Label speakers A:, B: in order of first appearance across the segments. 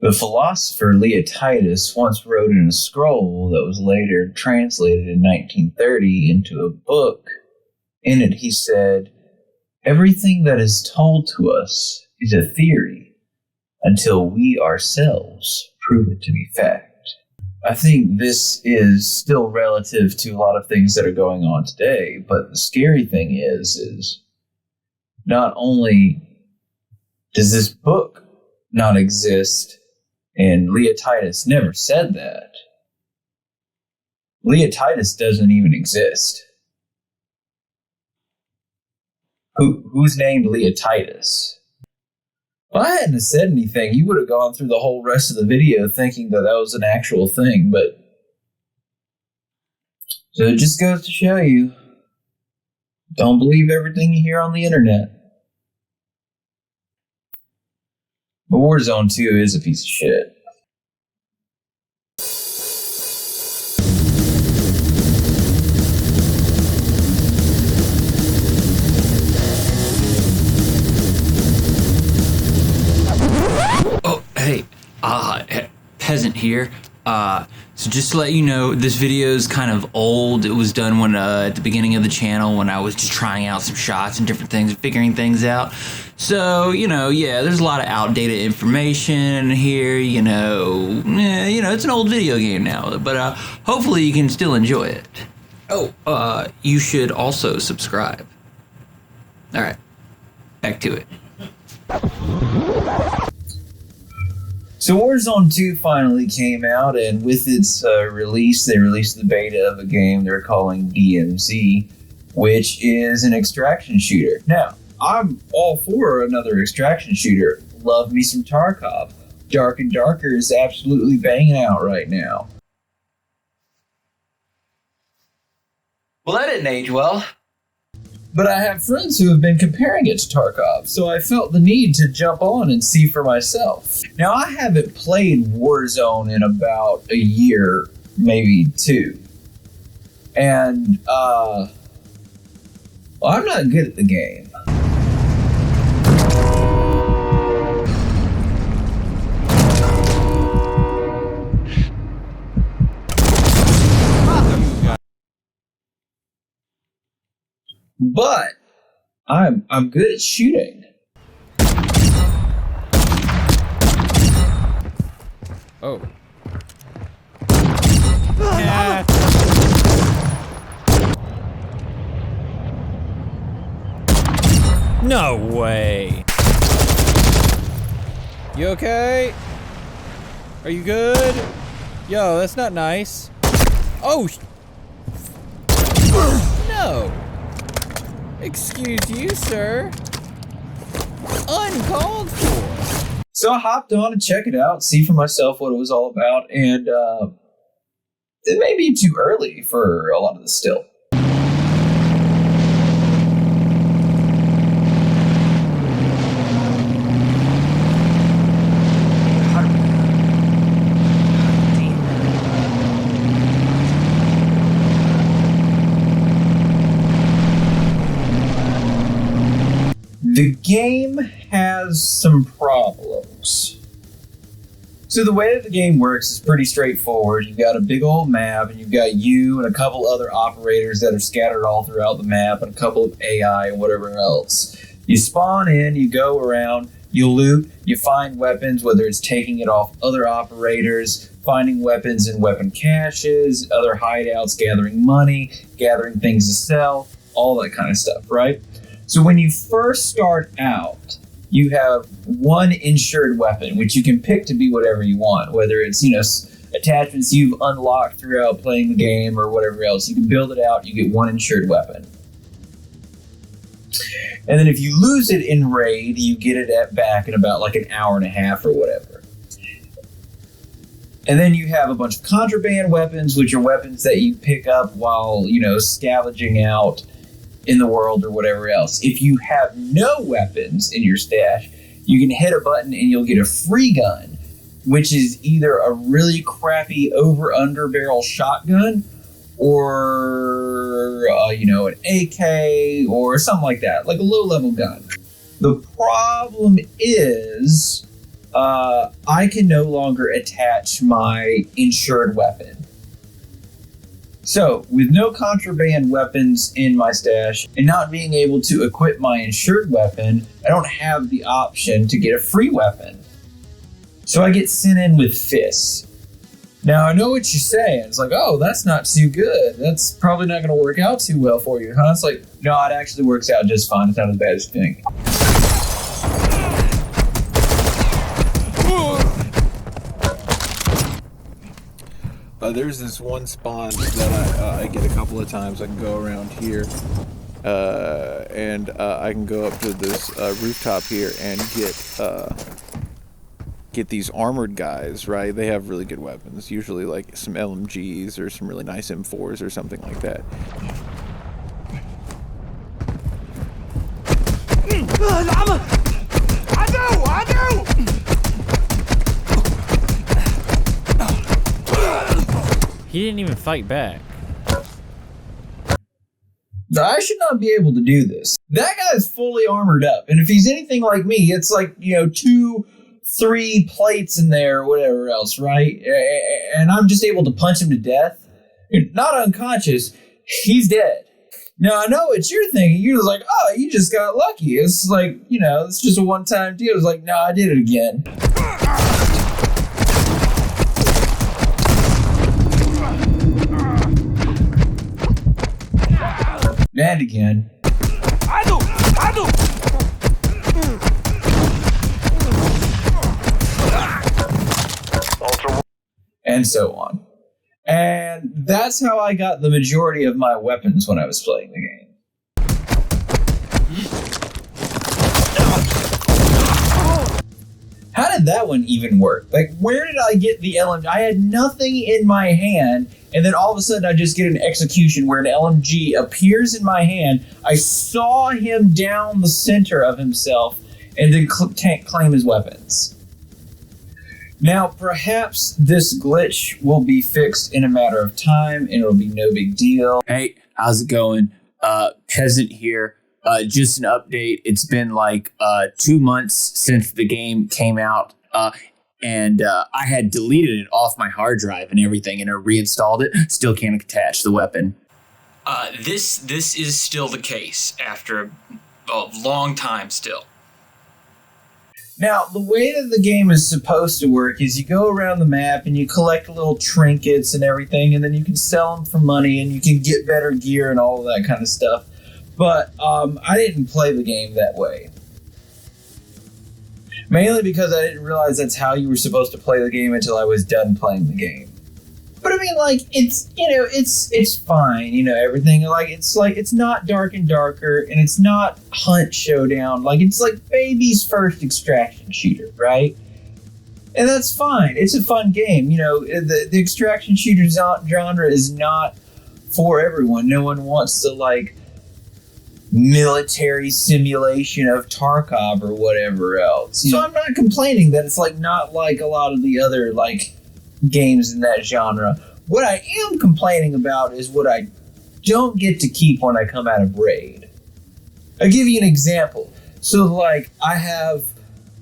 A: The philosopher Leotitus once wrote in a scroll that was later translated in 1930 into a book. In it, he said, "Everything that is told to us is a theory until we ourselves prove it to be fact." I think this is still relative to a lot of things that are going on today, but the scary thing is not only does this book not exist, and Leotitus never said that, Leotitus doesn't even exist. Who's named Leotitus? If I hadn't said anything, you would have gone through the whole rest of the video thinking that was an actual thing, but... So it just goes to show you, don't believe everything you hear on the internet. But Warzone 2 is a piece of shit.
B: Peasant here. So just to let you know, this video is kind of old. It was done when at the beginning of the channel when I was just trying out some shots and different things and figuring things out. So, yeah, there's a lot of outdated information here, it's an old video game now, but hopefully you can still enjoy it. Oh, you should also subscribe. All right, back to it.
A: So Warzone 2 finally came out, and with its release, they released the beta of a game they're calling DMZ, which is an extraction shooter. Now, I'm all for another extraction shooter. Love me some Tarkov. Dark and Darker is absolutely banging out right now. Well, that didn't age well. But I have friends who have been comparing it to Tarkov, so I felt the need to jump on and see for myself. Now, I haven't played Warzone in about a year, maybe two. And, well, I'm not good at the game. But I'm good at shooting.
C: Oh. No way. You okay? Are you good? Yo, that's not nice. Oh. No. Excuse you, sir. Uncalled for.
A: So I hopped on to check it out, see for myself what it was all about, and it may be too early for a lot of this still. The game has some problems. So the way that the game works is pretty straightforward. You've got a big old map, and you've got you and a couple other operators that are scattered all throughout the map, and a couple of AI and whatever else. You spawn in, you go around, you loot, you find weapons, whether it's taking it off other operators, finding weapons in weapon caches, other hideouts, gathering money, gathering things to sell, all that kind of stuff, right? So when you first start out, you have one insured weapon, which you can pick to be whatever you want, whether it's, attachments you've unlocked throughout playing the game or whatever else. You can build it out, you get one insured weapon. And then if you lose it in raid, you get it back in about like an hour and a half or whatever. And then you have a bunch of contraband weapons, which are weapons that you pick up while, scavenging out in the world or whatever else. If you have no weapons in your stash, you can hit a button and you'll get a free gun, which is either a really crappy over-under barrel shotgun or, an AK or something like that, like a low-level gun. The problem is I can no longer attach my insured weapon. So, with no contraband weapons in my stash and not being able to equip my insured weapon, I don't have the option to get a free weapon. So I get sent in with fists. Now, I know what you're saying. It's like, oh, that's not too good. That's probably not going to work out too well for you, huh? It's like, no, it actually works out just fine. It's not as bad as you think.
C: There's this one spawn that I get a couple of times. I can go around here, and I can go up to this rooftop here and get these armored guys, right? They have really good weapons, usually like some LMGs or some really nice M4s or something like that.
D: He didn't even fight back.
A: I should not be able to do this. That guy's fully armored up, and if he's anything like me, it's like, 2-3 plates in there or whatever else, right? And I'm just able to punch him to death. Not unconscious, he's dead. Now, I know what you're thinking. You're just like, oh, you just got lucky. It's like, it's just a one-time deal. It's like, no, I did it again. And again. And so on. And that's how I got the majority of my weapons when I was playing the game. How did that one even work? Like, where did I get the LMG? I had nothing in my hand, and then all of a sudden I just get an execution where an LMG appears in my hand. I saw him down the center of himself, and then claim his weapons. Now, perhaps this glitch will be fixed in a matter of time, and it'll be no big deal.
E: Hey, how's it going? Peasant here. Just an update. It's been like 2 months since the game came out, and I had deleted it off my hard drive and everything, and I reinstalled it. Still can't attach the weapon.
B: This is still the case after a long time still.
A: Now, the way that the game is supposed to work is you go around the map and you collect little trinkets and everything, and then you can sell them for money and you can get better gear and all of that kind of stuff. But I didn't play the game that way. Mainly because I didn't realize that's how you were supposed to play the game until I was done playing the game. But I mean, like, it's fine, everything. It's not Dark and Darker, and it's not Hunt Showdown. Like, it's like baby's first extraction shooter, right? And that's fine. It's a fun game. The extraction shooter genre is not for everyone. No one wants to, like, military simulation of Tarkov or whatever else. So I'm not complaining that it's, like, not like a lot of the other, like, games in that genre. What I am complaining about is what I don't get to keep when I come out of raid. I'll give you an example. So, like, I have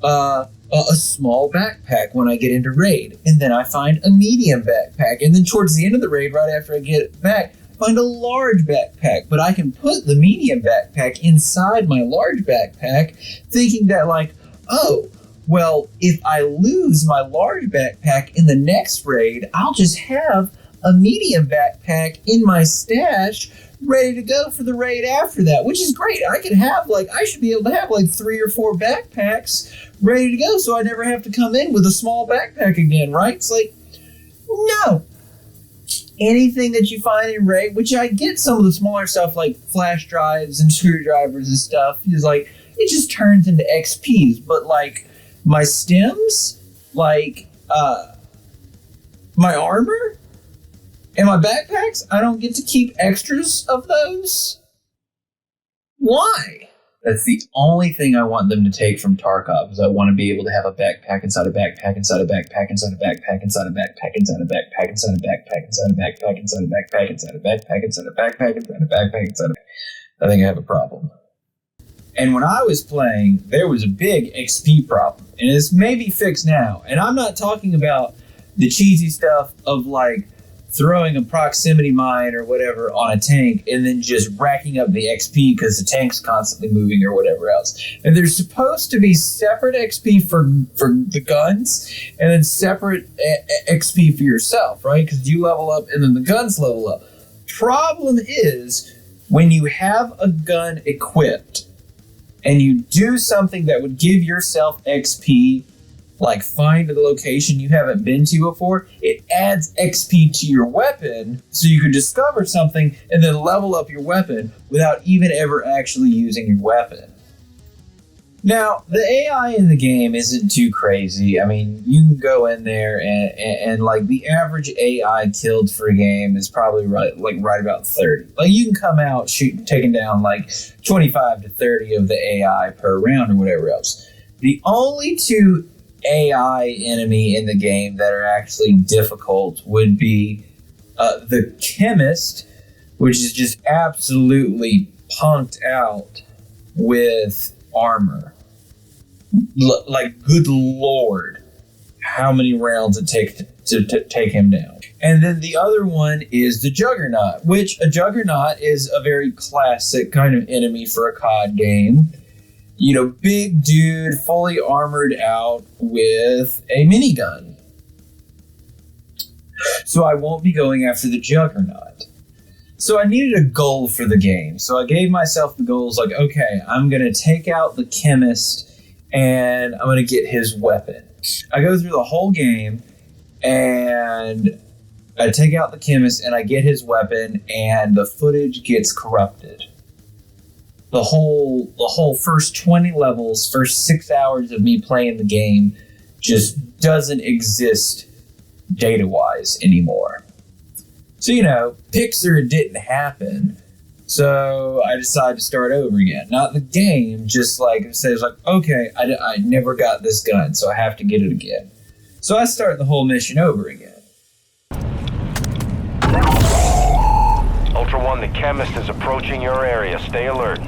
A: a small backpack when I get into raid, and then I find a medium backpack, and then towards the end of the raid, right after I get back, find a large backpack. But I can put the medium backpack inside my large backpack, thinking that, like, oh, well, if I lose my large backpack in the next raid, I'll just have a medium backpack in my stash ready to go for the raid after that, which is great. I should be able to have like 3 or 4 backpacks ready to go so I never have to come in with a small backpack again, right? It's like, no. Anything that you find in raid, which I get some of the smaller stuff like flash drives and screwdrivers and stuff, is like, it just turns into XPs, but like, my stems, like, my armor, and my backpacks, I don't get to keep extras of those? Why? That's the only thing I want them to take from Tarkov, is I want to be able to have a backpack inside a backpack inside a backpack inside a backpack inside a backpack inside a backpack inside a backpack inside a backpack inside a backpack inside a backpack inside a backpack inside a backpack inside a backpack. I think I have a problem. And when I was playing, there was a big XP problem. And it's maybe fixed now. And I'm not talking about the cheesy stuff of like throwing a proximity mine or whatever on a tank and then just racking up the XP because the tank's constantly moving or whatever else. And there's supposed to be separate XP for the guns and then separate XP for yourself, right? Because you level up and then the guns level up. Problem is, when you have a gun equipped and you do something that would give yourself XP, like find the location you haven't been to before, it adds XP to your weapon so you can discover something and then level up your weapon without even ever actually using your weapon. Now, the AI in the game isn't too crazy. I mean, you can go in there and like the average AI killed for a game is probably right about 30. Like you can come out taking down like 25 to 30 of the AI per round or whatever else. The only two AI enemy in the game that are actually difficult would be the chemist, which is just absolutely punked out with armor. Like, good lord, how many rounds it takes to take him down. And then the other one is the Juggernaut, which a Juggernaut is a very classic kind of enemy for a COD game. You know, big dude, fully armored out with a minigun. So I won't be going after the Juggernaut. So I needed a goal for the game. So I gave myself the goals like, okay, I'm going to take out the chemist and I'm going to get his weapon. I go through the whole game and I take out the chemist and I get his weapon and the footage gets corrupted. The whole first 20 levels, first 6 hours of me playing the game just doesn't exist data-wise anymore. So, you know, Pixar, it didn't happen. So I decided to start over again. Not the game, just like it says, like, okay, I never got this gun, so I have to get it again. So I start the whole mission over again.
F: Ultra One, the chemist is approaching your area. Stay alert.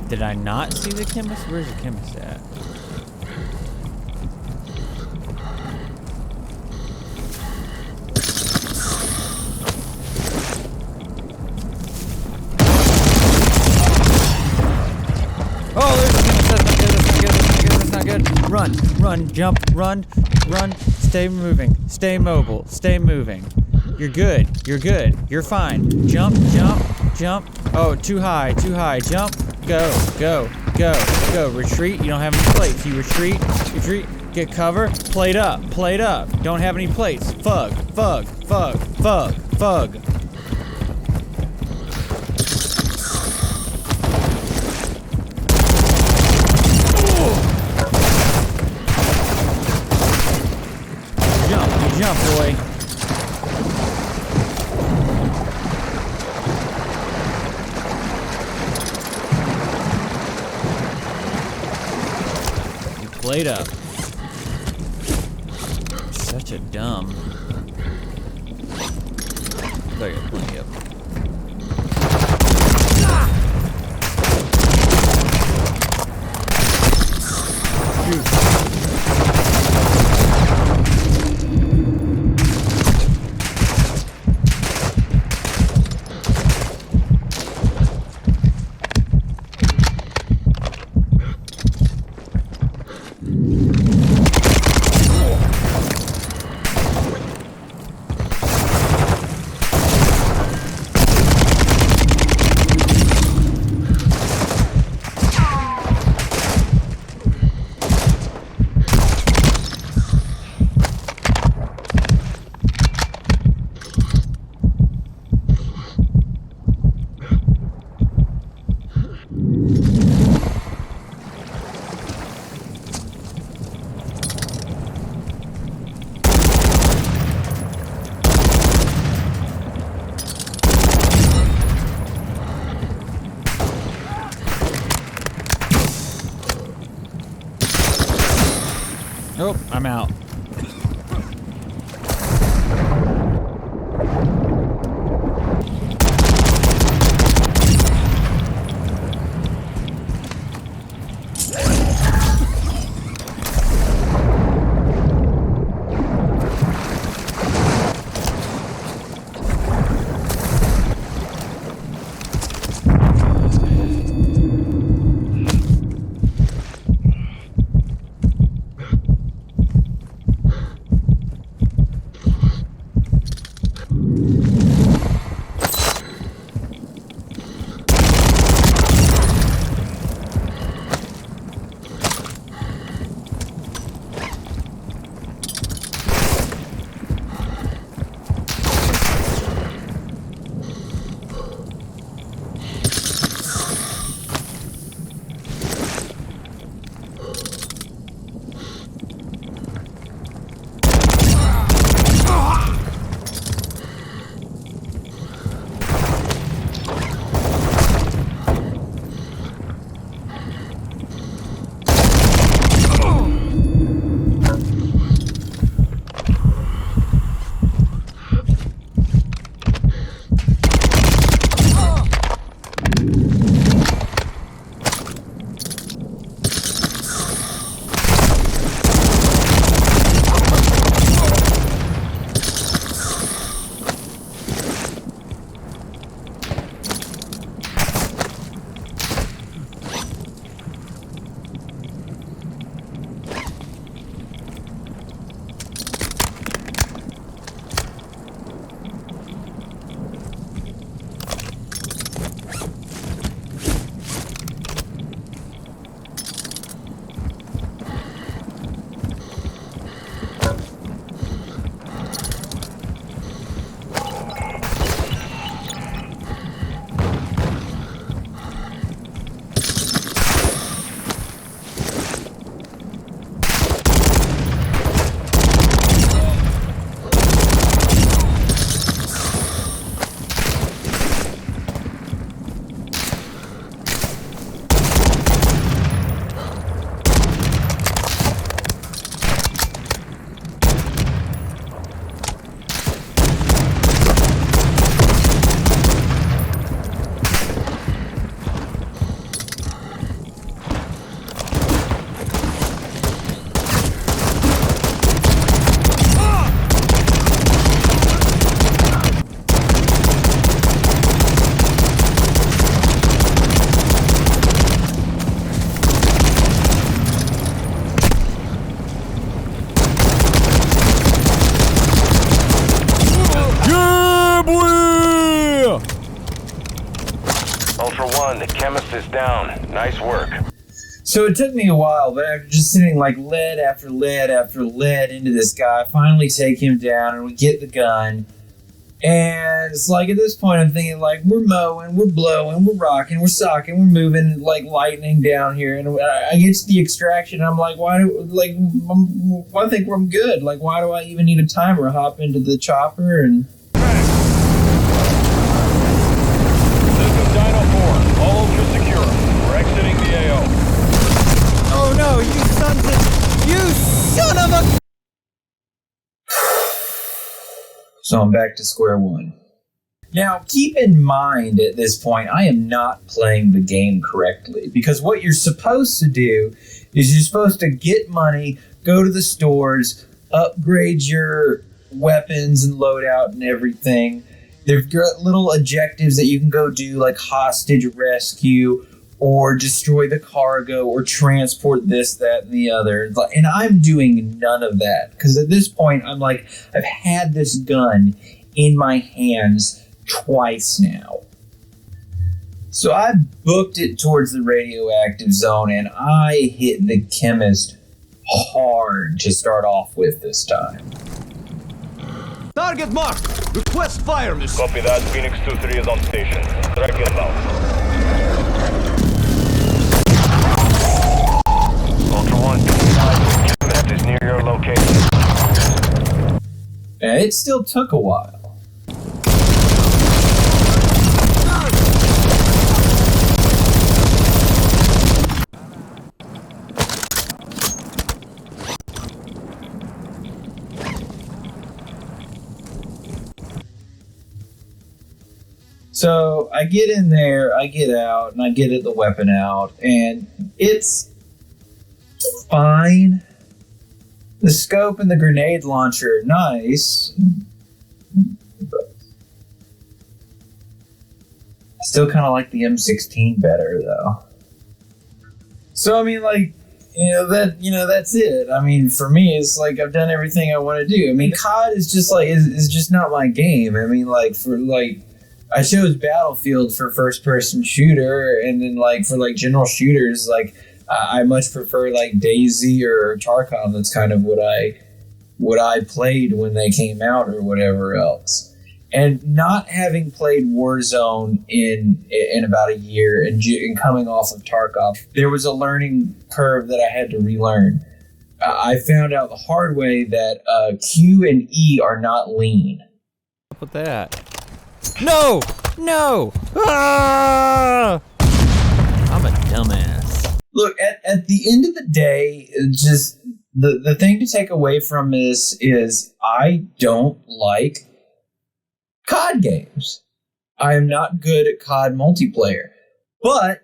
D: Did I not see the chemist? Where's the chemist at? Oh, there's the chemist. That's not good. Run, jump, run. Stay moving. Stay mobile. Stay moving. You're good. You're fine. Jump. Oh, too high. Jump. Go. Retreat. You don't have any plates. You retreat. Get cover. Plate up. Don't have any plates. Fug. Jump, boy. Plate up. Such a dumb. I got plenty of them. I'm out.
F: Ultra One, the chemist is down. Nice work.
A: So it took me a while, but after just sitting like lead after lead after lead into this guy, I finally take him down and we get the gun. And it's like at this point I'm thinking like we're mowing, we're blowing, we're rocking, we're socking, we're moving like lightning down here. And I get to the extraction and I'm like, I think I'm good. Like why do I even need a timer? Hop into the chopper and...
F: System Dino 4, all ultra secure. We're exiting the AO.
D: Oh no, you son of a...
A: So I'm back to square one. Now, keep in mind at this point, I am not playing the game correctly because what you're supposed to do is you're supposed to get money, go to the stores, upgrade your weapons and loadout and everything. There've got little objectives that you can go do like hostage rescue or destroy the cargo or transport this, that, and the other. And I'm doing none of that because at this point I'm like, I've had this gun in my hands twice now. So I booked it towards the radioactive zone and I hit the chemist hard to start off with this time.
G: Target marked. Request fire mission.
F: Copy that. Phoenix 2-3 is on station. Strike inbound. Ultra One, chemist is near your location.
A: And it still took a while. So I get in there, I get out, and I get the weapon out, and it's fine. The scope and the grenade launcher are nice. But I still kind of like the M16 better, though. So I mean, like, that's it. I mean, for me, it's like I've done everything I want to do. I mean, COD is just like is just not my game. I mean, like I chose Battlefield for first-person shooter, and then like for like general shooters, like I much prefer like DayZ or Tarkov. That's kind of what I played when they came out or whatever else. And not having played Warzone in about a year and coming off of Tarkov, there was a learning curve that I had to relearn. I found out the hard way that Q and E are not lean.
C: What's with that? No! No! Ah! I'm a dumbass.
A: Look, at the end of the day, just the thing to take away from this is I don't like COD games. I am not good at COD multiplayer, but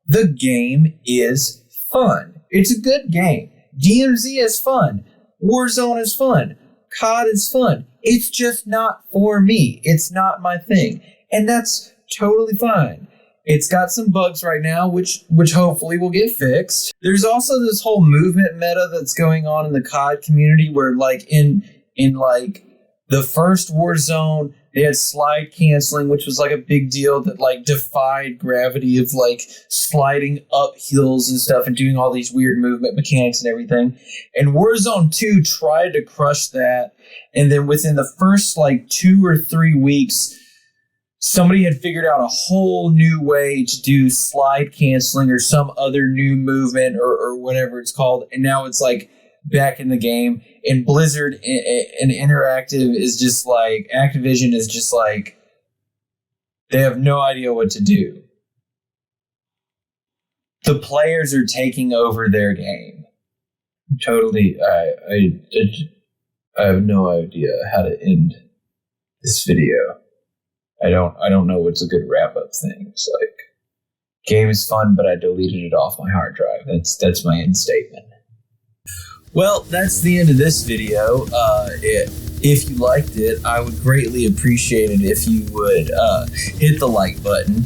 A: the game is fun. It's a good game. DMZ is fun. Warzone is fun. COD is fun. It's just not for me. It's not my thing. And that's totally fine. It's got some bugs right now, which hopefully will get fixed. There's also this whole movement meta that's going on in the COD community where like in like the first Warzone, they had slide canceling, which was like a big deal that like defied gravity of like sliding up hills and stuff and doing all these weird movement mechanics and everything. And Warzone 2 tried to crush that. And then within the first like 2 or 3 weeks, somebody had figured out a whole new way to do slide canceling or some other new movement or whatever it's called. And now it's like back in the game. And Blizzard and Interactive is just like, Activision is just like, they have no idea what to do. The players are taking over their game. Totally, I have no idea how to end this video. I don't know what's a good wrap-up thing. It's like, game is fun, but I deleted it off my hard drive. That's my end statement. Well, that's the end of this video. If you liked it, I would greatly appreciate it if you would hit the like button.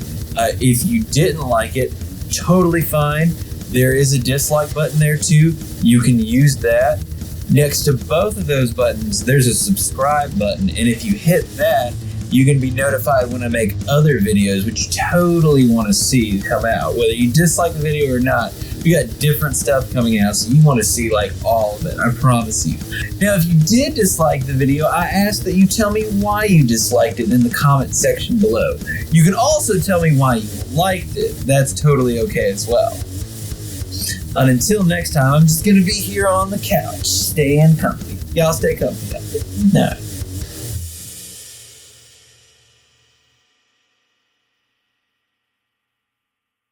A: If you didn't like it, totally fine. There is a dislike button there too. You can use that. Next to both of those buttons, there's a subscribe button. And if you hit that, you can be notified when I make other videos, which you totally want to see come out. Whether you dislike the video or not, we got different stuff coming out, so you want to see like all of it, I promise you. Now, if you did dislike the video, I ask that you tell me why you disliked it in the comment section below. You can also tell me why you liked it. That's totally okay as well. And until next time, I'm just going to be here on the couch, staying comfy. Y'all stay comfy out there. No.